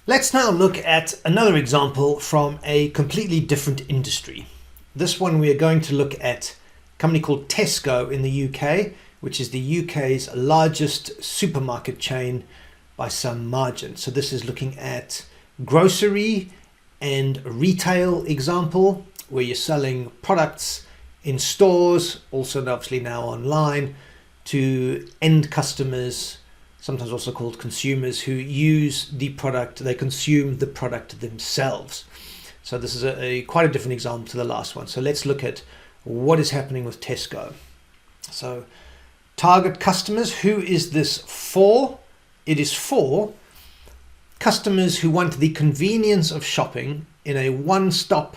Let's now look at another example from a completely different industry. This one we are going to look at a company called Tesco in the UK, which is the UK's largest supermarket chain by some margin. So this is looking at grocery and retail example, where you're selling products in stores, also obviously now online, to end customers, sometimes also called consumers, who use the product, they consume the product themselves. So this is quite a different example to the last one. So let's look at what is happening with Tesco. So target customers, who is this for? It is for customers who want the convenience of shopping in a one-stop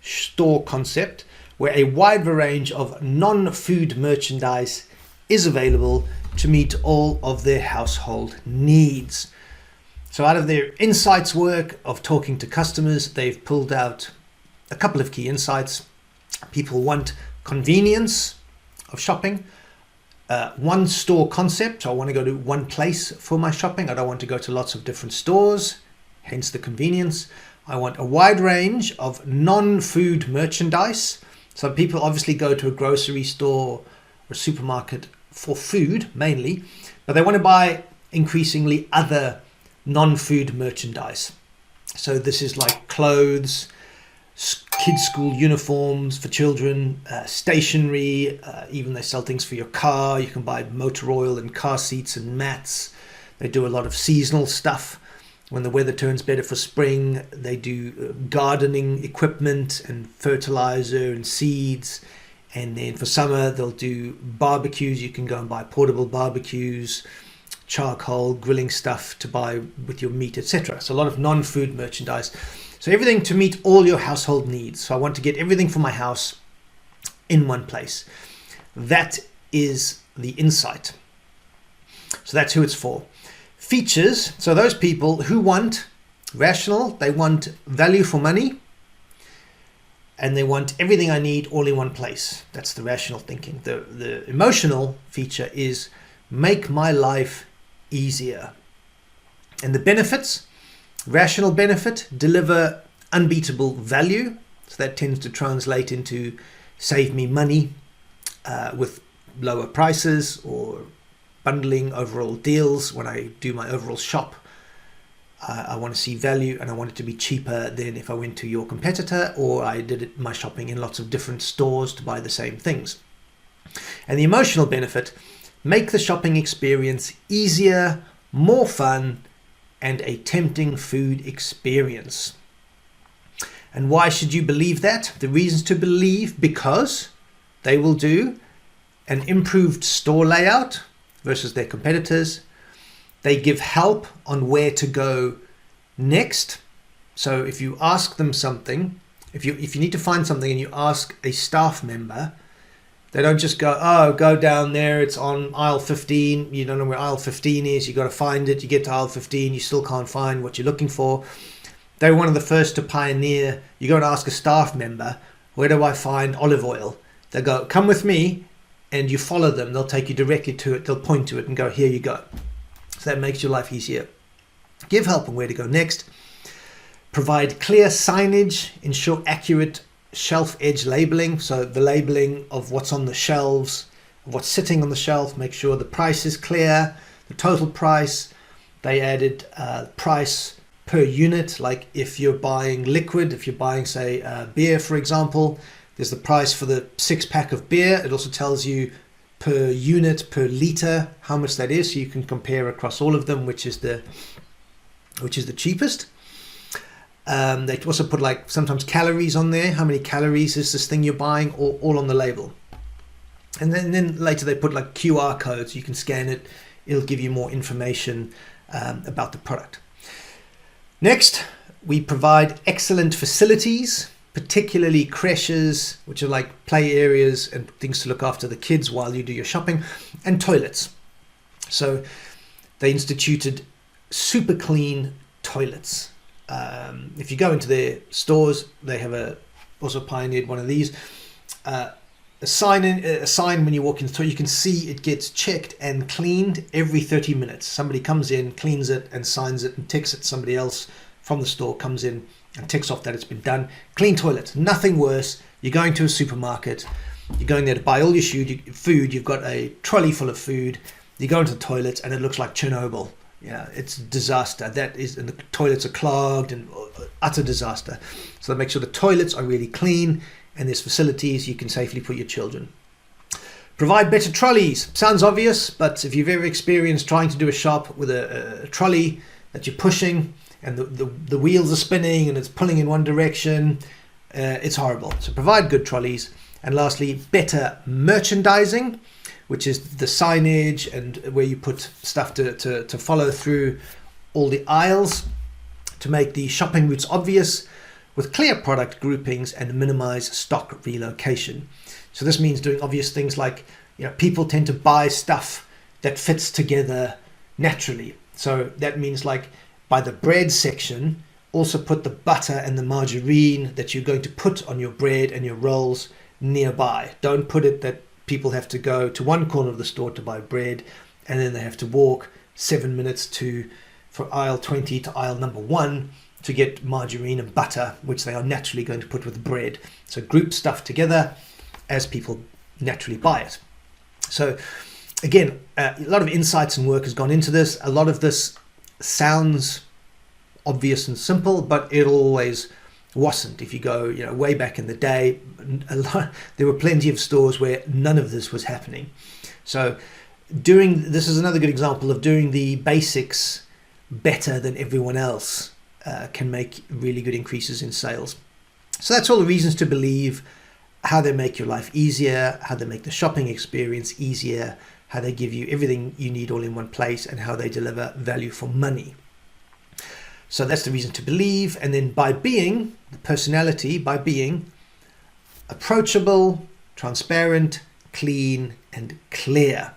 store concept where a wide range of non-food merchandise is available to meet all of their household needs. So out of their insights work of talking to customers, they've pulled out a couple of key insights. People want convenience of shopping, one store concept. I want to go to one place for my shopping. I don't want to go to lots of different stores, hence the convenience. I want a wide range of non-food merchandise. So people obviously go to a grocery store or supermarket for food mainly, but they want to buy increasingly other non-food merchandise. So this is like clothes, kids' school uniforms for children, stationery, even they sell things for your car. You can buy motor oil and car seats and mats. They do a lot of seasonal stuff. When the weather turns better for spring, they do gardening equipment and fertilizer and seeds. And then for summer, they'll do barbecues. You can go and buy portable barbecues, charcoal, grilling stuff to buy with your meat, etc. So a lot of non-food merchandise. So everything to meet all your household needs. So I want to get everything for my house in one place. That is the insight. So that's who it's for. Features. So those people who want rational, they want value for money, and they want everything I need all in one place. That's the rational thinking. The emotional feature is make my life easier. And the benefits, rational benefit, deliver unbeatable value. So that tends to translate into save me money with lower prices or bundling overall deals. When I do my overall shop, I want to see value, and I want it to be cheaper than if I went to your competitor or I did my shopping in lots of different stores to buy the same things. And the emotional benefit, make the shopping experience easier, more fun, and a tempting food experience. And why should you believe that? The reasons to believe: because they will do an improved store layout versus their competitors. They give help on where to go next. So if you ask them something, if you need to find something and you ask a staff member, they don't just go, oh, go down there, it's on aisle 15. You don't know where aisle 15 is. You got to find it. You get to aisle 15, you still can't find what you're looking for. They're one of the first to pioneer. You go to ask a staff member, where do I find olive oil? They go, come with me, and you follow them. They'll take you directly to it. They'll point to it and go, here you go. So that makes your life easier. Give help on where to go next. Provide clear signage. Ensure accurate shelf edge labeling. So the labeling of what's on the shelves, of what's sitting on the shelf. Make sure the price is clear, the total price. They added price per unit. Like if you're buying liquid, if you're buying, say, beer, for example, there's the price for the 6-pack of beer. It also tells you per unit, per liter, how much that is, so you can compare across all of them which is the cheapest. They also put like sometimes calories on there. How many calories is this thing you're buying, all on the label. And then later they put like QR codes. You can scan it. It'll give you more information about the product. Next, we provide excellent facilities, particularly creches, which are like play areas and things to look after the kids while you do your shopping, and toilets. So they instituted super clean toilets. If you go into their stores, they have also pioneered one of these. a sign when you walk in the store. You can see it gets checked and cleaned every 30 minutes. Somebody comes in, cleans it and signs it and ticks it. Somebody else from the store comes in and ticks off that it's been done. Clean toilets, nothing worse. You're going to a supermarket, you're going there to buy all your food, you've got a trolley full of food, you go into the toilets and it looks like Chernobyl. Yeah, it's a disaster. And the toilets are clogged and utter disaster. So make sure the toilets are really clean and there's facilities you can safely put your children. Provide better trolleys. Sounds obvious, but if you've ever experienced trying to do a shop with a trolley that you're pushing and the wheels are spinning and it's pulling in one direction, it's horrible. So provide good trolleys. And lastly, better merchandising, which is the signage and where you put stuff to follow through all the aisles to make the shopping routes obvious with clear product groupings and minimize stock relocation. So this means doing obvious things like, people tend to buy stuff that fits together naturally. So that means like by the bread section, also put the butter and the margarine that you're going to put on your bread and your rolls nearby. Don't put it that people have to go to one corner of the store to buy bread and then they have to walk 7 minutes for aisle 20 to aisle number 1 to get margarine and butter, which they are naturally going to put with bread. So group stuff together as people naturally buy it. So again, a lot of insights and work has gone into this. A lot of this sounds obvious and simple, but it always wasn't. If you go way back in the day, there were plenty of stores where none of this was happening. So this is another good example of doing the basics better than everyone else can make really good increases in sales. So that's all the reasons to believe, how they make your life easier, how they make the shopping experience easier, how they give you everything you need all in one place, and how they deliver value for money. So that's the reason to believe. And then by being approachable, transparent, clean, and clear.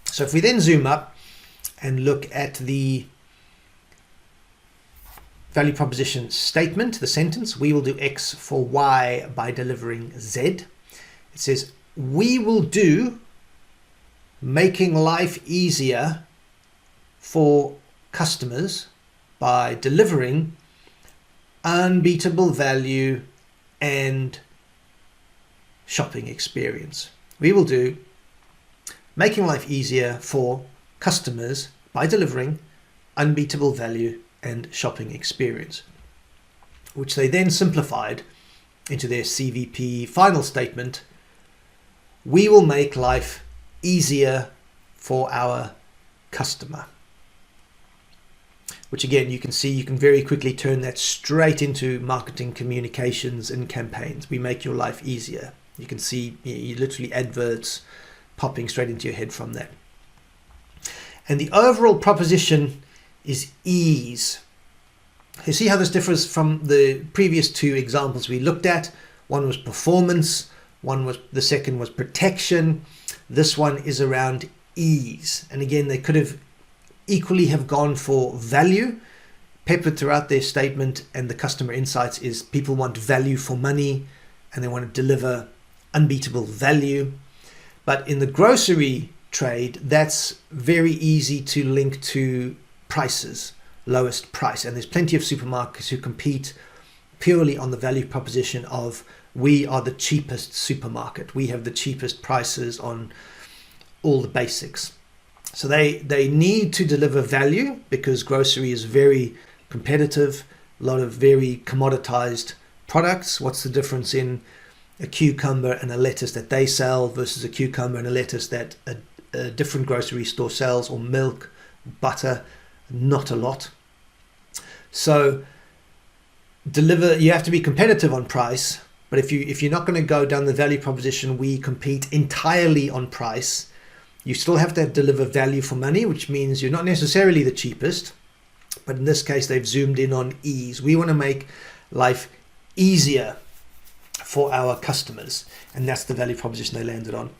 So if we then zoom up and look at the value proposition statement, the sentence, we will do X for Y by delivering Z. It says, we will do making life easier for customers by delivering unbeatable value and shopping experience. We will do making life easier for customers by delivering unbeatable value and shopping experience, which they then simplified into their CVP final statement. We will make life easier for our customer. Which again, you can see, you can very quickly turn that straight into marketing communications and campaigns. We make your life easier. You can see you literally adverts popping straight into your head from that. And the overall proposition is ease. You see how this differs from the previous two examples we looked at. One was performance, the second was protection. This one is around ease. And again, they could have equally have gone for value. Peppered throughout their statement and the customer insights is people want value for money and they want to deliver unbeatable value. But in the grocery trade, that's very easy to link to prices, lowest price. And there's plenty of supermarkets who compete purely on the value proposition of, we are the cheapest supermarket. We have the cheapest prices on all the basics. So they need to deliver value because grocery is very competitive, a lot of very commoditized products. What's the difference in a cucumber and a lettuce that they sell versus a cucumber and a lettuce that a different grocery store sells, or milk, butter? Not a lot. So you have to be competitive on price, but if you're not going to go down the value proposition, we compete entirely on price, you still have to deliver value for money, which means you're not necessarily the cheapest, but in this case they've zoomed in on ease. We want to make life easier for our customers, and that's the value proposition they landed on.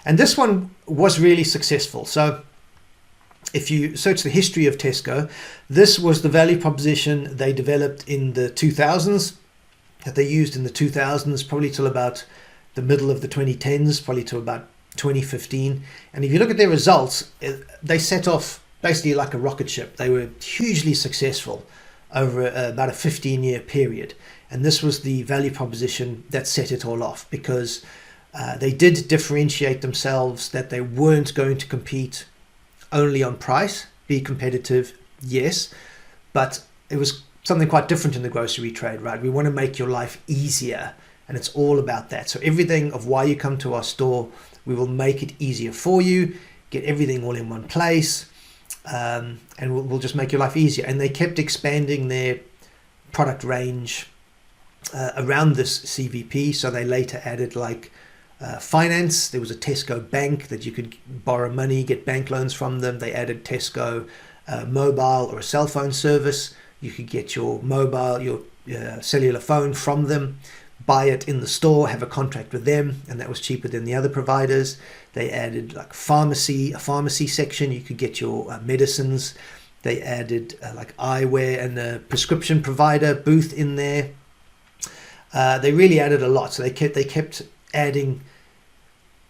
And this one was really successful. So if you search the history of Tesco, this was the value proposition they developed in the 2000s. that they used in the 2000s, probably till about the middle of the 2010s, probably to about 2015. And if you look at their results, they set off basically like a rocket ship. They were hugely successful over about a 15-year period. And this was the value proposition that set it all off, because they did differentiate themselves, that they weren't going to compete only on price, be competitive, yes, but it was something quite different in the grocery trade, right? We want to make your life easier, and it's all about that. So everything of why you come to our store, we will make it easier for you, get everything all in one place, and we'll just make your life easier. And they kept expanding their product range around this CVP. So they later added like finance. There was a Tesco bank that you could borrow money, get bank loans from them. They added Tesco mobile or a cell phone service. You could get your mobile, your cellular phone from them, buy it in the store, have a contract with them, and that was cheaper than the other providers. They added like a pharmacy section. You could get your medicines. They added like eyewear and a prescription provider booth in there. They really added a lot. So they kept adding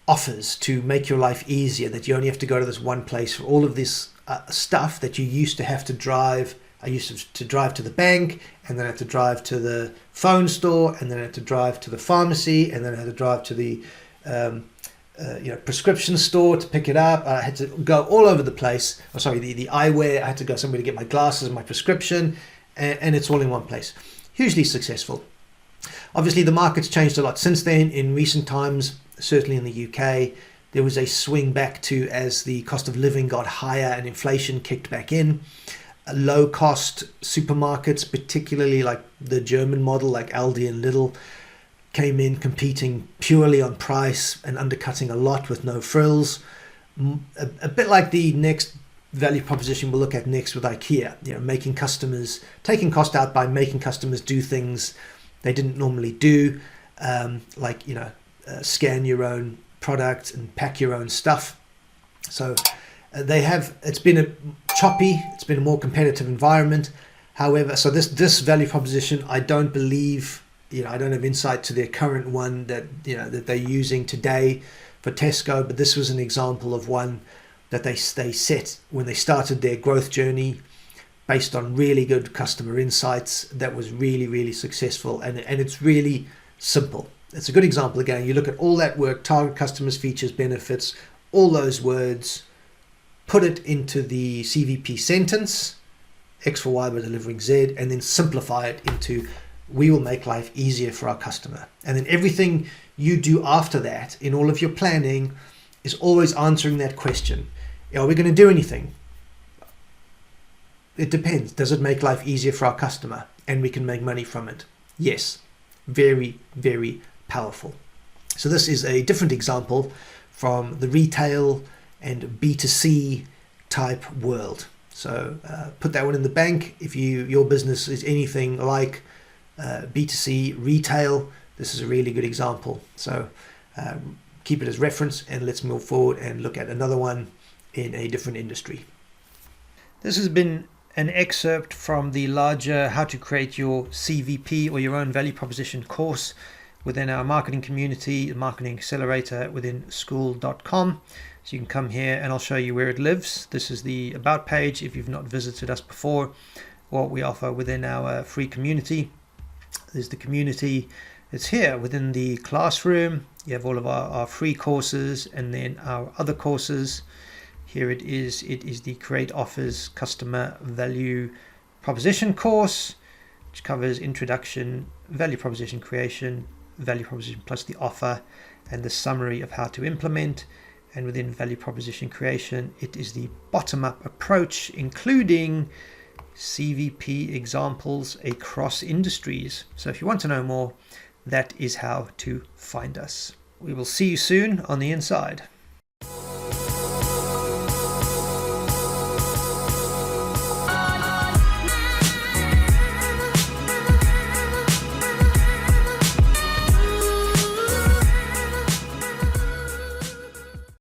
offers to make your life easier, that you only have to go to this one place for all of this stuff that you used to have to drive. I used to drive to the bank, and then I had to drive to the phone store, and then I had to drive to the pharmacy, and then I had to drive to the prescription store to pick it up. I had to go all over the place. Oh, sorry, the eyewear. I had to go somewhere to get my glasses and my prescription, and it's all in one place. Hugely successful. Obviously, the market's changed a lot since then. In recent times, certainly in the UK, there was a swing back to, as the cost of living got higher and inflation kicked back in. Low-cost supermarkets, particularly like the German model, like Aldi and Lidl, came in competing purely on price and undercutting a lot with no frills. A bit like the next value proposition we'll look at next with IKEA, taking cost out by making customers do things they didn't normally do, like scan your own product and pack your own stuff. So it's been a more competitive environment. However, so this value proposition, I don't believe, I don't have insight to their current one that they're using today for Tesco, but this was an example of one that they set when they started their growth journey, based on really good customer insights, that was really, really successful. And it's really simple. It's a good example. Again, you look at all that work, target customers, features, benefits, all those words, put it into the CVP sentence, X for Y by delivering Z, and then simplify it into, we will make life easier for our customer. And then everything you do after that in all of your planning is always answering that question. Are we going to do anything? It depends. Does it make life easier for our customer and we can make money from it? Yes. Very, very powerful. So this is a different example from the retail and B2C type world. So put that one in the bank. If your business is anything like B2C retail, this is a really good example. So keep it as reference, and let's move forward and look at another one in a different industry. This has been an excerpt from the larger How to Create Your CVP or Your Own Value Proposition course within our marketing community, the Marketing Accelerator within school.com. So you can come here and I'll show you where it lives. This is the About page if you've not visited us before, what we offer within our free community. There's the community. It's here within the classroom. You have all of our free courses, and then our other courses. Here it is. It is the Create Offers Customer Value Proposition course, which covers introduction, value proposition creation, value proposition plus the offer, and the summary of how to implement. And within value proposition creation, it is the bottom-up approach, including CVP examples across industries. So if you want to know more, that is how to find us. We will see you soon on the inside.